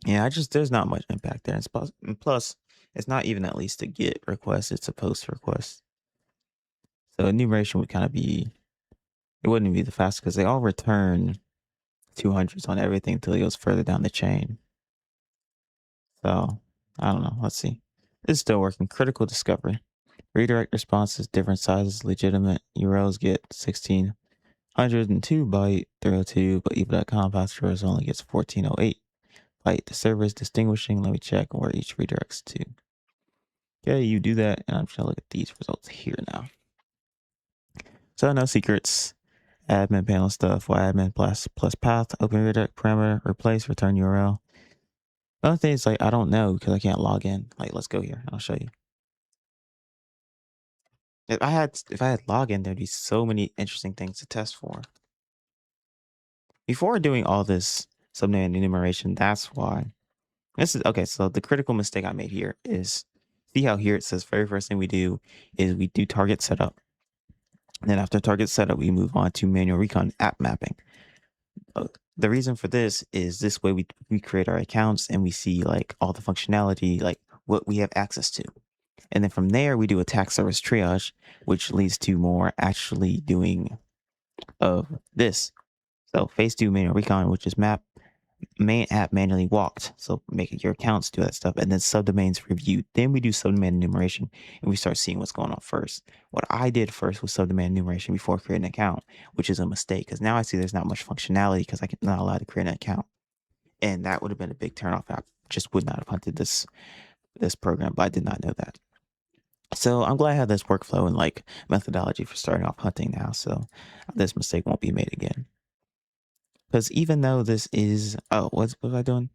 [SPEAKER 2] Yeah, there's not much impact there. And plus, it's not even at least a GET request, it's a POST request. So enumeration would kind of be, it wouldn't be the fastest because they all return 200s on everything until it goes further down the chain. So I don't know. Let's see. It's still working. Critical discovery. Redirect responses, different sizes, legitimate. URLs get 1602 byte 302, but ebook.com passwords only gets 1408 byte. The server is distinguishing. Let me check where each redirects to. Okay, you do that, and I'm just gonna look at these results here now. So no secrets. Admin panel stuff. Admin plus path. Open redirect parameter. Replace. Return URL. The other thing is like I don't know because I can't log in. Like let's go here. I'll show you. If I had login, there'd be so many interesting things to test for. Before doing all this subname enumeration, that's why. This is okay. So the critical mistake I made here is, see how here it says very first thing we do is we do target setup. And then after target setup, we move on to manual recon app mapping. The reason for this is this way we create our accounts and we see like all the functionality, like what we have access to. And then from there, we do attack service triage, which leads to more actually doing of this. So phase two manual recon, which is map main app manually walked. So making your accounts do that stuff, and then subdomains reviewed. Then we do subdomain enumeration, and we start seeing what's going on first. What I did first was subdomain enumeration before creating an account, which is a mistake because now I see there's not much functionality because I'm not allowed to create an account, and that would have been a big turnoff. I just would not have hunted this program, but I did not know that. So I'm glad I have this workflow and like methodology for starting off hunting now. So this mistake won't be made again. Because even though this is, oh, what was I doing?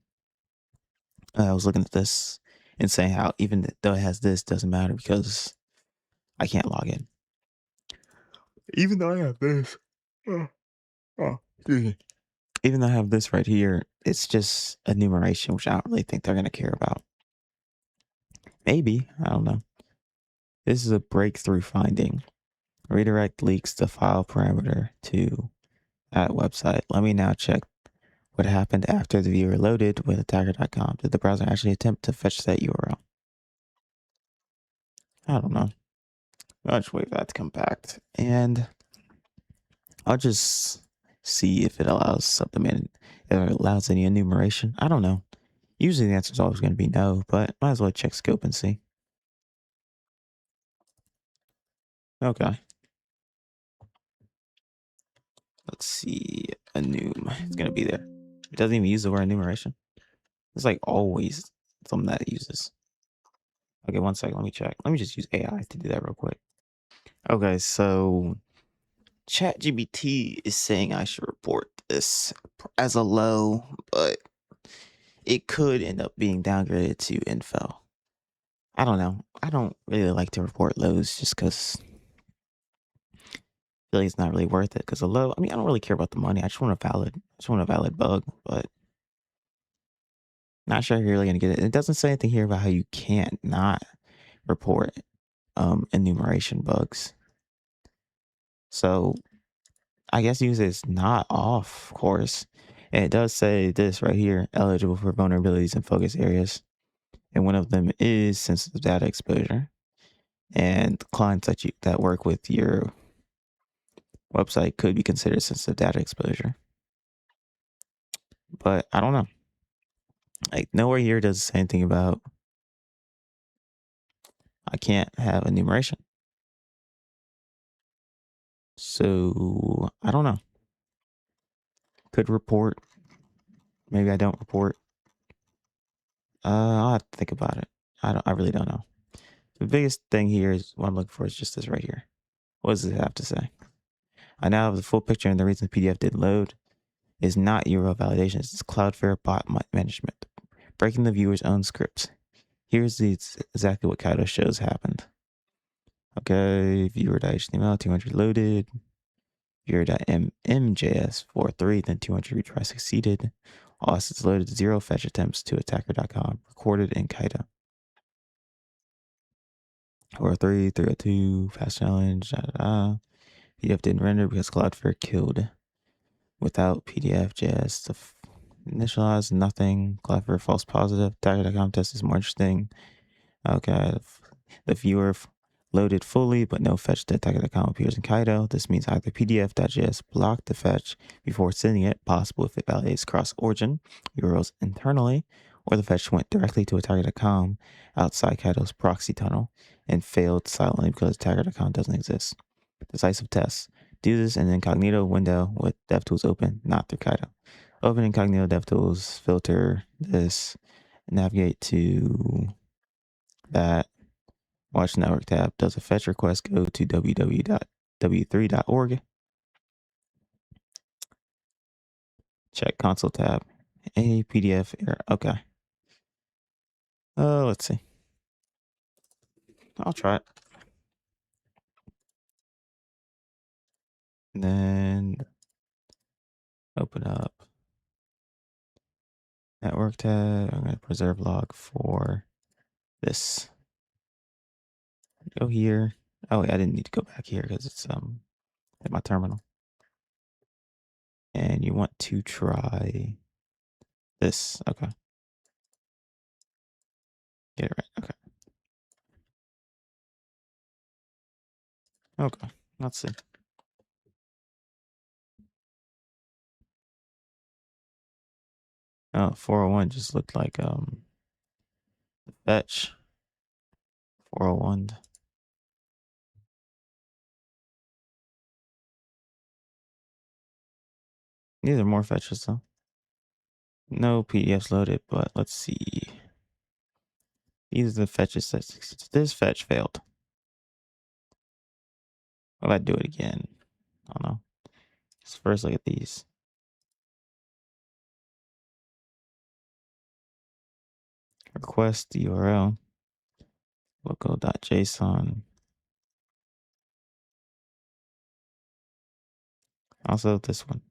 [SPEAKER 2] I was looking at this and saying how even though it has this doesn't matter because I can't log in. Even though I have this, excuse me. Even though I have this right here, it's just enumeration, which I don't really think they're going to care about. Maybe, I don't know. This is a breakthrough finding. Redirect leaks the file parameter to that website. Let me now check what happened after the viewer loaded with attacker.com. Did the browser actually attempt to fetch that URL? I don't know. I'll just wait for that to come back. And I'll just see if it allows subdomain, if it allows any enumeration. I don't know. Usually the answer is always going to be no, but might as well check scope and see. Okay. Let's see. Enum. It's going to be there. It doesn't even use the word enumeration. It's like always something that it uses. Okay, one second. Let me check. Let me just use AI to do that real quick. Okay, so ChatGPT is saying I should report this as a low, but it could end up being downgraded to info. I don't know. I don't really like to report lows just because I feel like it's not really worth it. Because a low, I mean, I don't really care about the money. I just want a valid bug, but not sure if you're really gonna get it. It doesn't say anything here about how you can't not report enumeration bugs. So I guess use it's not off course. And it does say this right here, eligible for vulnerabilities in focus areas. And one of them is sensitive data exposure. And clients that work with your website could be considered sensitive data exposure. But I don't know. Like nowhere here does it say anything about I can't have enumeration. So I don't know. Could report. Maybe I don't report. I'll have to think about it. I really don't know. The biggest thing here is what I'm looking for is just this right here. What does it have to say? I now have the full picture, and the reason the PDF didn't load is not URL validation. It's Cloudflare bot management, breaking the viewer's own scripts. Here's exactly what Kaido shows happened. Okay, viewer.html 200 loaded. Viewer.mjs 43, then 200 retries succeeded. All assets loaded, 0 fetch attempts to attacker.com, recorded in Kaido. 43, 302, fast challenge, PDF didn't render because Cloudflare killed. Without PDF, JS to initialize, nothing. Cloudflare false positive. Attacker.com test is more interesting. Okay, the viewer loaded fully, but no fetch to attacker.com appears in Kaido. This means either PDF.js blocked the fetch before sending it, possible if it validates cross-origin URLs internally, or the fetch went directly to attacker.com outside Kaido's proxy tunnel and failed silently because attacker.com doesn't exist. Decisive tests. Do this in an incognito window with DevTools open, not through Kaido. Open incognito DevTools, filter this, navigate to that. Watch network tab. Does a fetch request go to www.w3.org? Check console tab. A PDF error. Okay. Let's see. I'll try it. And then open up network tab. I'm going to preserve log for this. Go here. Oh, wait, I didn't need to go back here because it's at my terminal. And you want to try this. Okay. Get it right. Okay. Okay. Let's see. Oh, 401 just looked like fetch 401. These are more fetches though. No PDFs loaded, but let's see. These are the fetches that this fetch failed. What if I do it again? I don't know. Let's first look at these. Request URL local.json. Also this one.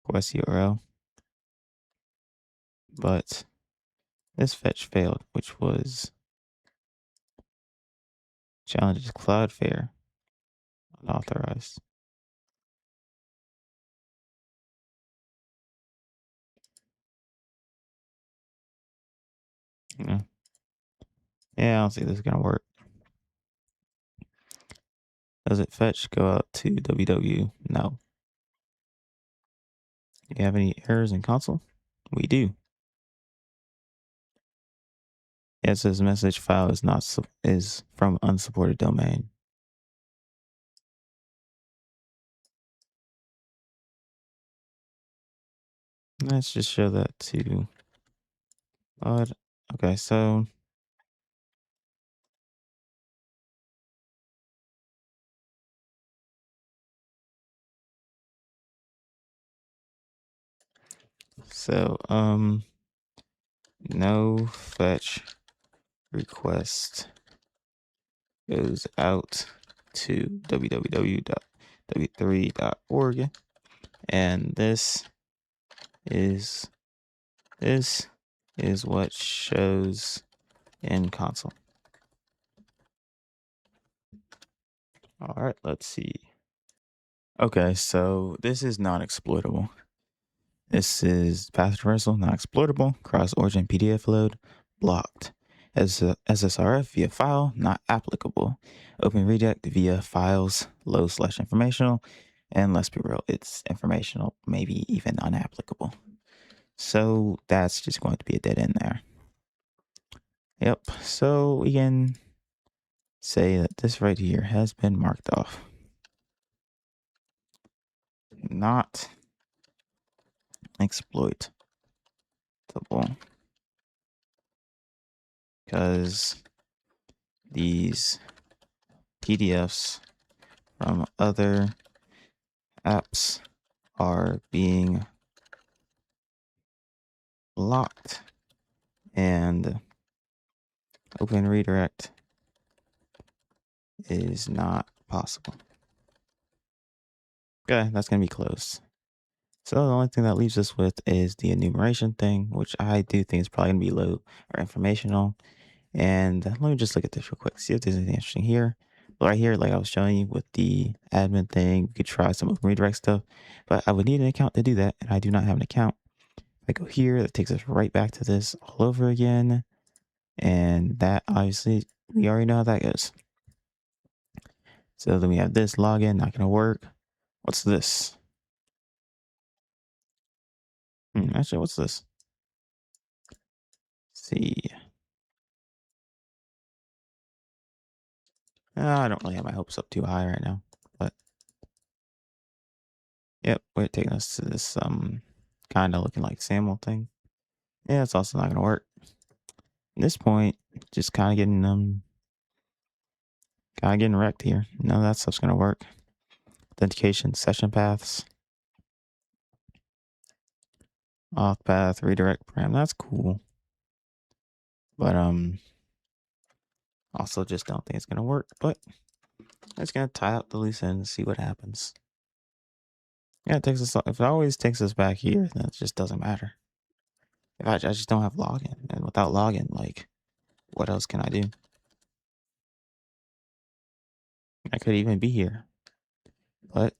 [SPEAKER 2] Request URL. But this fetch failed, which was challenges Cloudflare unauthorized. Yeah. Yeah, I don't see this is gonna work. Does it fetch go out to www? No. Do you have any errors in console? We do. Yeah, it says message file is not is from unsupported domain. Let's just show that to Odd. Okay, so no fetch request goes out to www.w3.org, and is this is what shows in console. All right, let's see. Okay, so this is not exploitable. This is path traversal, not exploitable. Cross origin PDF load, blocked. As a SSRF via file, not applicable. Open reject via files, low slash informational. And let's be real, it's informational, maybe even unapplicable. So that's just going to be a dead end there. Yep, so we can say that this right here has been marked off. Not exploitable. Because these PDFs from other apps are being blocked and open redirect is not possible. Okay, that's going to be closed. So the only thing that leaves us with is the enumeration thing, which I do think is probably going to be low or informational. And let me just look at this real quick, see if there's anything interesting here. But right here, like I was showing you with the admin thing, we could try some open redirect stuff, but I would need an account to do that, and I do not have an account. If I go here, that takes us right back to this all over again. And that obviously, we already know how that goes. So then we have this login, not going to work. What's this? Actually, what's this? Let's see. I don't really have my hopes up too high right now, but yep, we're taking us to this kind of looking like SAML thing. Yeah, it's also not going to work. At this point, just kind of getting wrecked here. None of that stuff's going to work. Authentication session paths, auth path, redirect param. That's cool, but also just don't think it's going to work. But it's going to tie up the loose ends and see what happens. Yeah, it takes us. If it always takes us back here, then it just doesn't matter. If I just don't have login, and without login, like, what else can I do? I could even be here, but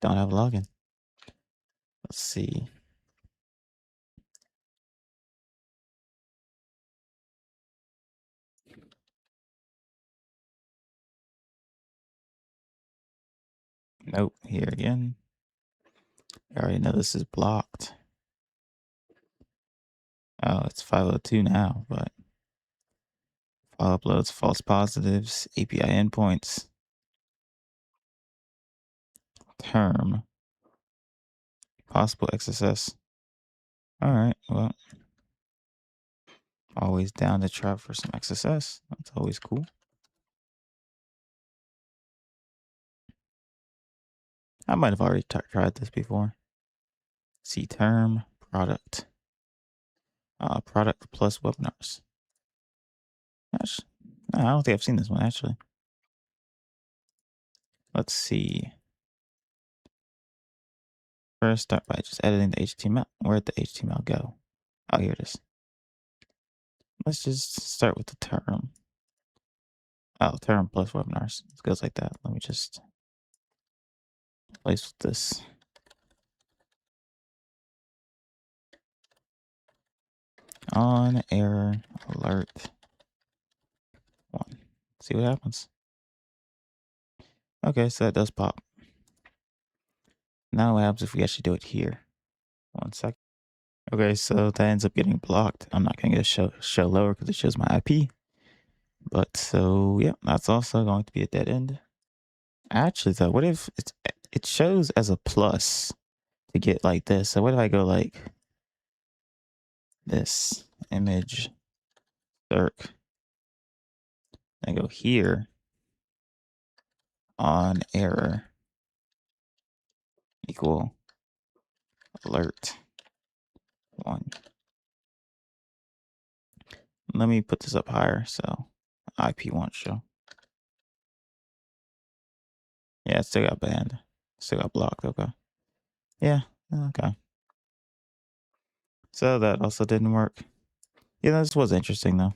[SPEAKER 2] don't have login. Let's see. Nope, here again. I already know this is blocked. Oh, it's 502 now, but file uploads, false positives, API endpoints, term, possible XSS. All right, well, always down to try for some XSS. That's always cool. I might have already tried this before. See term, product, product plus webinars. Gosh, no, I don't think I've seen this one actually. Let's see. First, start by just editing the HTML. Where'd the HTML go? Oh, here it is. Let's just start with the term. Oh, term plus webinars. It goes like that. Let me just place this on error alert one. See what happens. Okay, so that does pop. Now what happens if we actually do it here? 1 second. Okay, so that ends up getting blocked. I'm not gonna get show lower because it shows my IP. But so yeah, that's also going to be a dead end. Actually though, what if it shows as a plus to get like this? So what if I go like this image circ and go here on error equal alert one. Let me put this up higher so IP won't show. Yeah, it still got banned. Still got blocked. Okay. Yeah. Okay. So that also didn't work. Yeah, this was interesting though.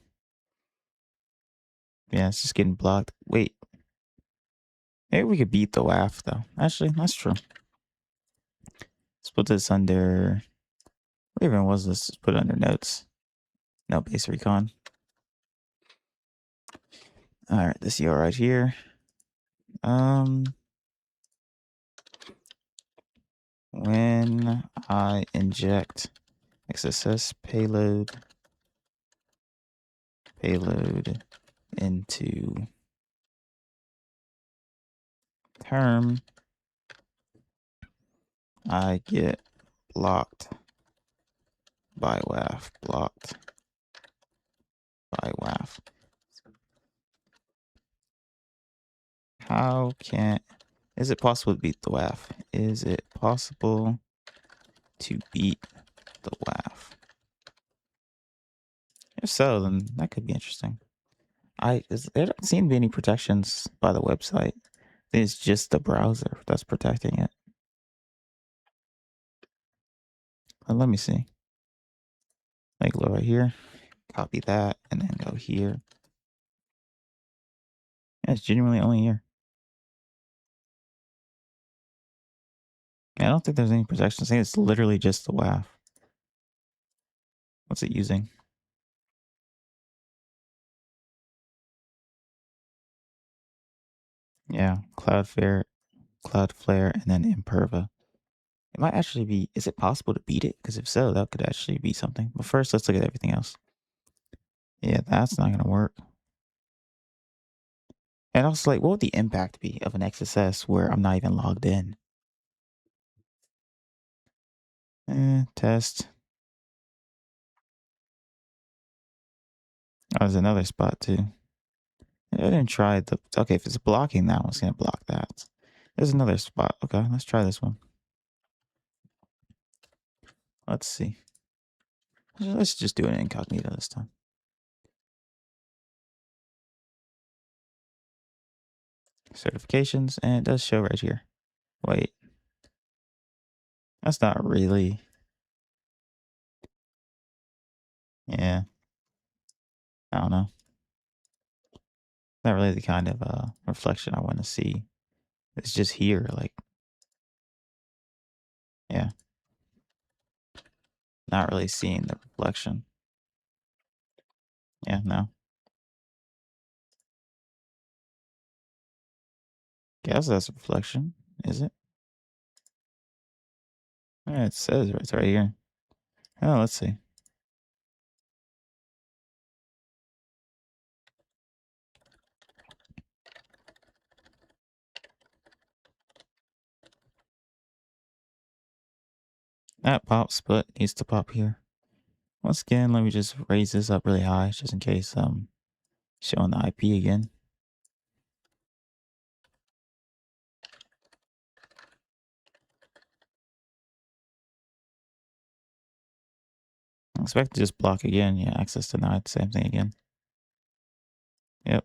[SPEAKER 2] Yeah, it's just getting blocked. Wait. Maybe we could beat the WAF though. Actually, that's true. Let's put this under. What even was this? Let's put it under notes. No base recon. All right, this URL right here. When I inject XSS payload into term, I get blocked by WAF. Blocked by WAF. How can, is it possible to beat the WAF? Is it possible to beat the WAF? If so, then that could be interesting. There don't seem to be any protections by the website. It's just the browser that's protecting it. Let me see. Like go right here, copy that, and then go here. Yeah, it's genuinely only here. I don't think there's any protections. I think it's literally just the WAF. What's it using? Yeah, Cloudflare, and then Imperva. It might actually be, is it possible to beat it? Because if so, that could actually be something. But first, let's look at everything else. Yeah, that's not going to work. And also, like, what would the impact be of an XSS where I'm not even logged in? Test. Oh, there's another spot too. I didn't try the, okay, if it's blocking that one, it's going to block that. There's another spot. Okay, let's try this one. Let's see. Let's just do it incognito this time. Certifications, and it does show right here. Wait, that's not really. Yeah, I don't know. Not really the kind of reflection I want to see. It's just here, like, yeah, not really seeing the reflection. Yeah, no. Guess that's a reflection, is it? Yeah, it says it's right here. Oh, let's see. That pops, but needs to pop here. Once again, let me just raise this up really high just in case showing the IP again. I expect to just block again. Yeah, access denied. Same thing again. Yep.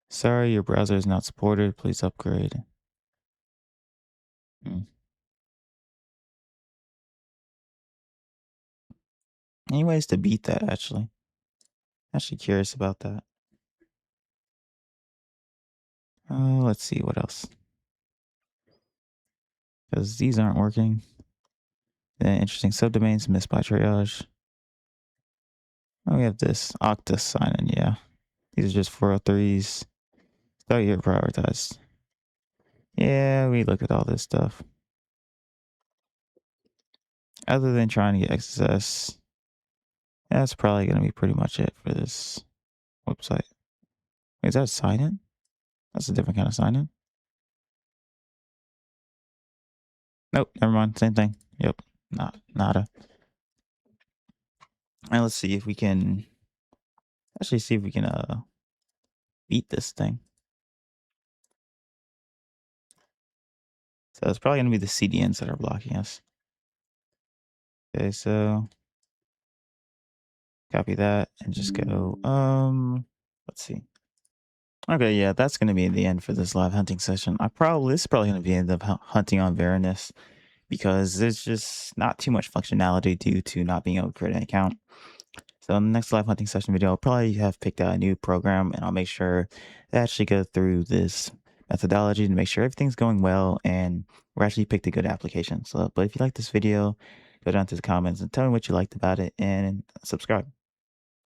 [SPEAKER 2] Sorry, your browser is not supported. Please upgrade. Hmm. Any ways to beat that, actually? Actually curious about that. Let's see what else. Because these aren't working. Then interesting subdomains missed by triage. Oh, we have this Octus sign in. Yeah. These are just 403s. Start get prioritized. Yeah, we look at all this stuff. Other than trying to get XSS, that's probably going to be pretty much it for this website. Wait, is that a sign in? That's a different kind of sign in. Nope, never mind. Same thing. Yep. Nada. And let's see if we can beat this thing. So it's probably gonna be the CDNs that are blocking us. Okay, so copy that and just go, let's see. Okay, yeah, that's gonna be the end for this live hunting session. This is probably gonna be the end of hunting on Varanus because there's just not too much functionality due to not being able to create an account. So in the next live hunting session video, I'll probably have picked out a new program and I'll make sure to actually go through this methodology to make sure everything's going well and we're actually picked a good application. So, but if you like this video, go down to the comments and tell me what you liked about it and subscribe.